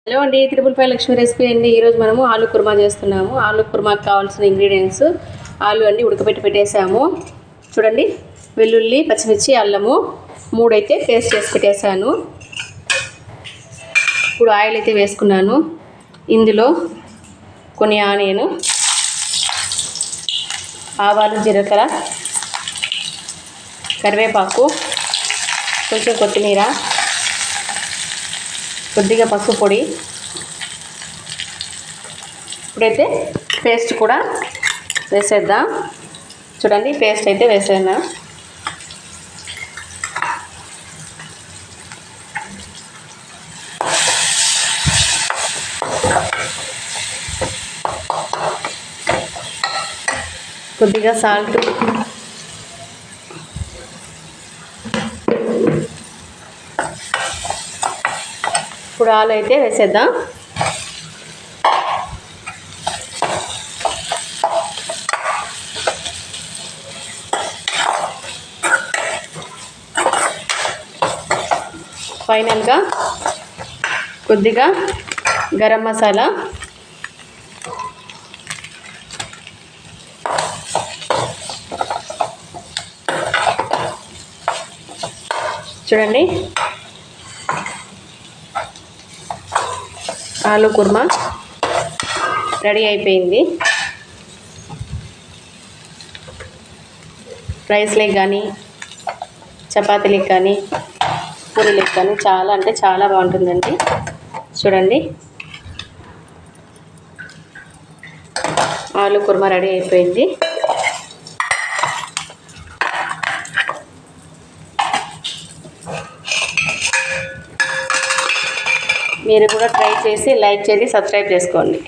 Hello అండి, 555 Lakshmi recipe అండి. ఈరోజు మనము ఆలు కుర్మా చేస్తున్నాము. ఆలు కుర్మాకి కావాల్సిన ఇంగ్రీడియంట్స్ ఆలు అన్నీ ఉడకబెట్టి పెట్టేసాము. చూడండి, వెల్లుల్లి, పచ్చిమిర్చి, అల్లము 3 అయితే పేస్ట్ చేసి పెట్టేశాను. ఇప్పుడు ఆయిల్ అయితే వేసుకున్నాను. ఇందులో కొన్ని ఆనియన్, ఆవాలు, జీలకర్ర, కరివేపాకు, కొంచెం కొత్తిమీర, కొద్దిగా పసుపు పొడి. ఇప్పుడైతే పేస్ట్ కూడా వేసేద్దాం. చూడండి, పేస్ట్ అయితే వేసేద్దాం. కొద్దిగా సాల్ట్, ఇప్పుడు ఆలు అయితే వేసేద్దాం. ఫైనల్గా కొద్దిగా గరం మసాలా, చూడండి, ఆలు కుర్మా రెడీ అయిపోయింది. రైస్లోకి కానీ, చపాతీలకు కానీ, పూరీలకు కానీ చాలా అంటే చాలా బాగుంటుందండి. చూడండి, ఆలు కుర్మా రెడీ అయిపోయింది. మీరు కూడా ట్రై చేసి లైక్ చేసి సబ్స్క్రైబ్ చేసుకోండి.